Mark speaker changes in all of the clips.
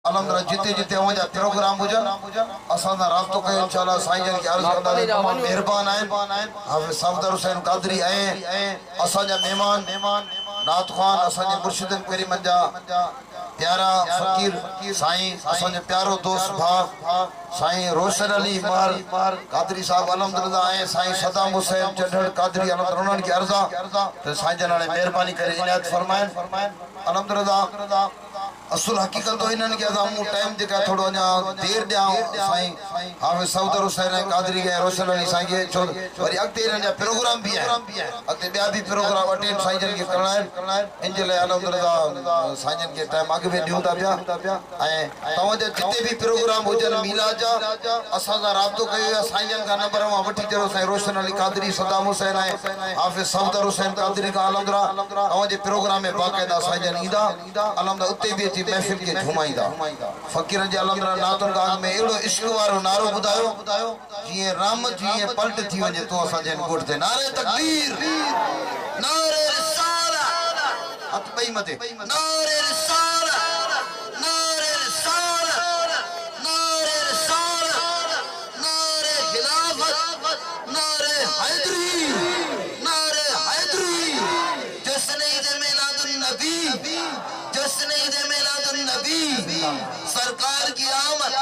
Speaker 1: अलहमदुलिल्लाह जिते जिते वजा प्रोग्राम हुजन असा राब्तो कयो इंशाअल्लाह साईं जन की अर्ज कंदा तमाम मेहरबान आहिन हाफिज सफदर हुसैन कादरी आए असा जा मेहमान नात खान असा जे मुर्शिदन पेरी मंजा प्यारा फकीर साईं असा जे प्यारो दोस्त भा साईं रोशन अली महर कादरी साहब अलहमदुलिल्लाह आए साईं सदाम हुसैन चढ़ड़ कादरी अलहमदुलिल्लाह उन्हनि की अर्जा तो साईं जन ने मेहरबानी करे इनायत फरमाएन अलहमदुलिल्लाह असल हकीकत तो इन्हनि के असां टाइम जेका थोड़ो अञा देर ॾियां साईं हाफिज सफदर हुसैन कादरी के रोशन अली साईं के छो वरी अॻिते इन्हनि जा प्रोग्राम भी आहे अॻिते ॿिया भी प्रोग्राम अटेंड साईं जन के करणा आहिनि इन जे लाइ अलहमदुलिल्लाह साईं जन के टाइम अॻु में ॾियूं था पिया ऐं तव्हां जा जिते भी प्रोग्राम हुजनि मीलाद जा असां सां राब्तो कयो आहे साईं जन खां नंबर मां वठी छॾियो साईं रोशन अली कादरी सदाम हुसैन ऐं हाफिज सफदर हुसैन कादरी खां अलहमदुलिल्लाह तव्हां जे प्रोग्राम में बाक़ाइदा साईं जन ईंदा अलहमदुलिल्लाह उते भी अची महफिल के घुमाईंदा फकीरन जे अलहमदुलिल्लाह नातुन गाग में एड़ो इश्क वारो नारो बुधायो जिए राम जिए पलट थी वने तो असा जन गोठ दे नारे तकबीर नारे रिसालत अतबई मते नारे रिसालत नारे रिसालत नारे रिसालत नारे खिलाफत नारे हैदरी जश्न ईद मिलादुन नबी जश्न ईद मिलादुन नबी सरकार की आमद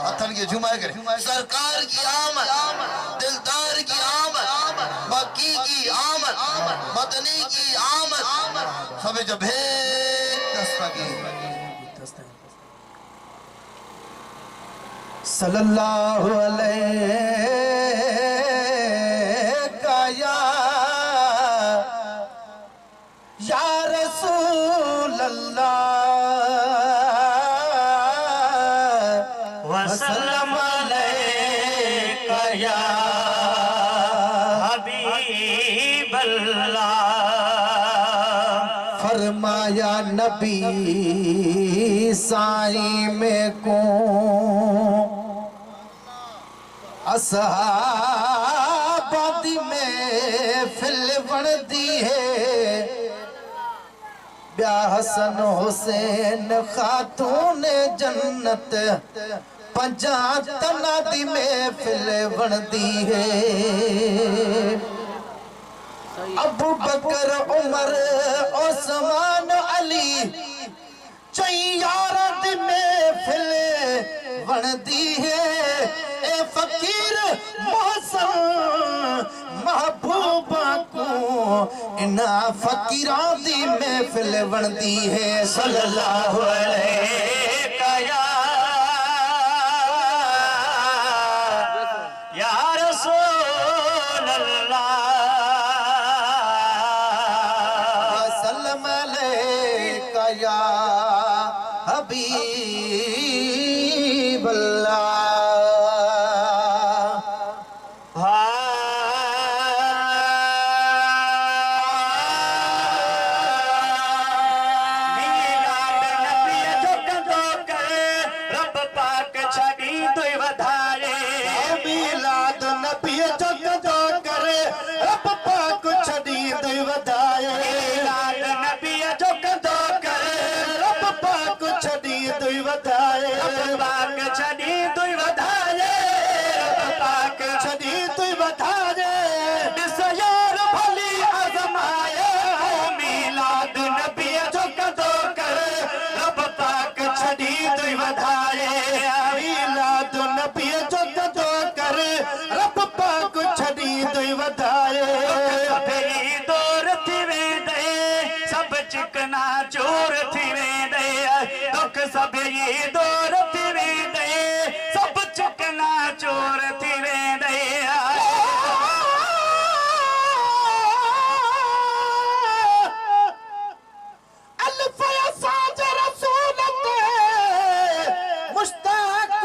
Speaker 1: हथन के झुमाए करे सरकार की आमद दिलदार की आमद मक्की की आमद मदनी की आमद सब जब है दस्तगीर
Speaker 2: सल्लल्लाहु अलैहि या रसूल अल्लाह वसल्लम अलैका या हबीब अल्लाह फरमाया नबी साईं में को असहाबादी में फिल बढ़ती है हसन हुसैन खातून जन्नत पंजा तनादी में फिल बनती है अबू बकर उमर उस्मान अली चैयारत में फिल बनती है ए फकीर मोहसन महबूबा को इना फकीरा दी महफिल बनती है सल्लल्लाहु अलैहि या रसूल अल्लाह वसल्लम अलैका या हबीब अल्लाह
Speaker 3: चिकना चोर थी वेंदे दुख सब ये दौर थी वेंदे सब चिकना चोर थी वेंदे
Speaker 2: अल्फ या साज रसूलत मुश्ताक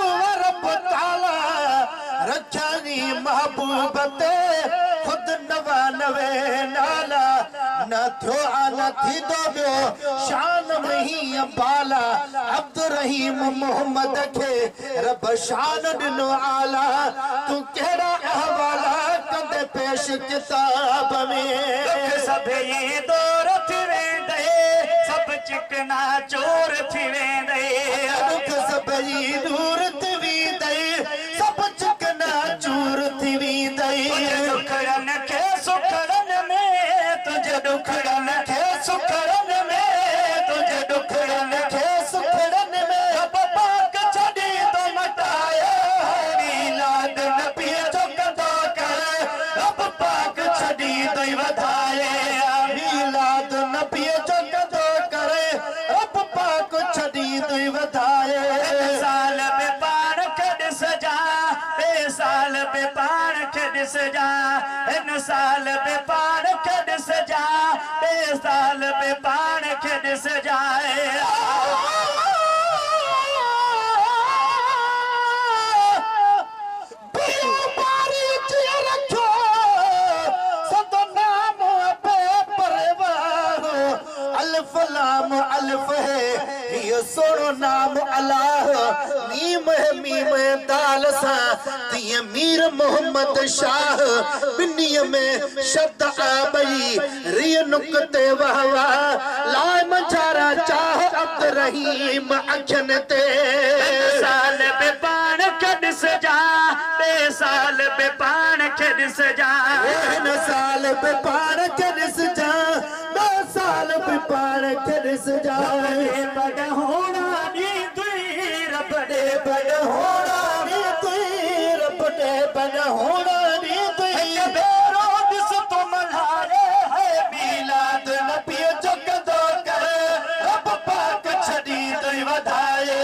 Speaker 2: रब ताला रखनी महबूबत खुद नवानवे नाला न थो न थी दो शान में ही बाला अब्दुर्रहीम मोहम्मद के रब शान दिनो आला तू केड़ा हवाला कंदे पेश किताब में
Speaker 3: सब ये दौर थी वेंदे सब चिकना चोर थी वेंदे
Speaker 2: दुख सभई दूर थी वेंदई सब चिकना चूर थी वेंदई
Speaker 3: दुखड़न खे सुखड़न में तुझे दुखड़न खे सुखड़न में तुझे दुखड़न खे सुखड़न में रब पाक छड़ी तो मटाए मीलाद नबी जो कदो कर रब पाक छड़ी तो वधाए
Speaker 2: मीलाद नबी जो कदो करे रब पाक छड़ी तो वधाए
Speaker 3: साल पे पाण खड़ सजा साल पे पाण खड़ सजा इन साल पे पाण खड़ सजा साल पे पाण खड़ सजाए
Speaker 2: अल्फ है ये सोनो नाम अल्लाह नीम है मीम है दाल सा तिय मीर मोहम्मद शाह बिन्नी में शब्द आबई रिय नुक्ते वहवा लाए मझारा चाह अब्द रहीम अखन ते
Speaker 3: साल पे पाण खड़ सजा साल पे पाण खड़ सजा
Speaker 2: साल पे पाण खड़ सजा साल पे पाण खड़ सजा
Speaker 3: बड़ होना नी तुई रबड़े
Speaker 2: बड़ होना नी तुई रबड़े बड़ होना नी तुई
Speaker 3: बेरो दिस तो मल्हारे है
Speaker 2: मीलाद नबी जो कदो करे रब पाक छड़ी तो वधाए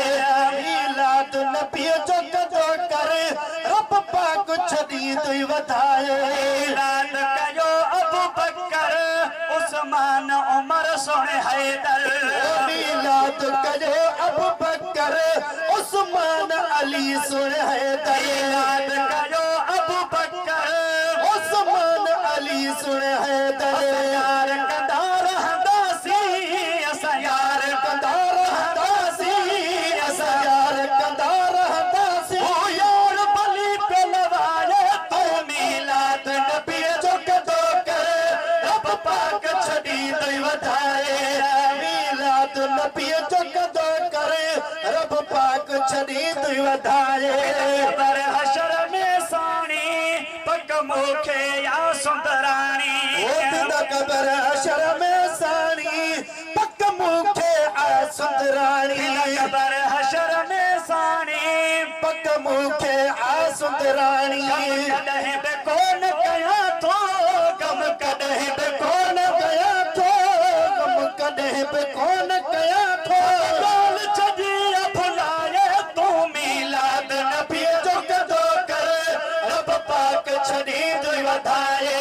Speaker 2: मीलाद नबी जो कदो करे रब पाक छड़ी तो वधाए
Speaker 3: ऐलान कयो अबू बकर उस्मान उमर सोने हैदर
Speaker 2: मीलाद कयो अबू बकर उस्मान अली सुन हैदर
Speaker 3: ऐलान कयो अबू बकर
Speaker 2: उस्मान अली सुन हैदर
Speaker 3: यार कंदार हदासी असा यार
Speaker 2: कंदार हदासी असा यार कंदार हदासी
Speaker 3: ओ यार बली पे लवाए तो मीलाद नबी जो कदो करे रब पाक छड़ी तो वधाए
Speaker 2: मीलाद नबी जो कदो करे रब पाक छड़ी तो वधाए
Speaker 3: पर हशर में साणी पक मुखे या सुंदराणी
Speaker 2: ओ दिन कबर हशर में साणी पक मुखे आ सुंदराणी
Speaker 3: पर हशर में साणी
Speaker 2: पक मुखे आ सुंदराणी
Speaker 3: कदह बे कौन कया तो कम कदह बे कौन
Speaker 2: गया तो गम कदह पे कौन गया तो
Speaker 3: लाल छजिया भुलाए तू मीलाद नबी जो कदो करे रब पाक छड़ी तो वधाए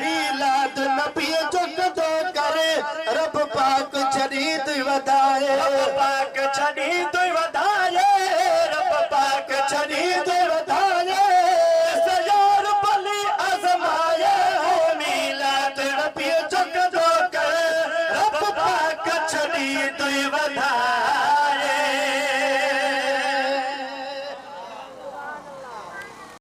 Speaker 2: मीलाद नबी जो कदो करे रब पाक छड़ी तो वधाए
Speaker 3: रब पाक छड़ी तो वधाए रब पाक छड़ी तो वधाए सयार बली आजमाए हो मीलाद नबी जो कदो करे रब पाक छड़ी तो वधाए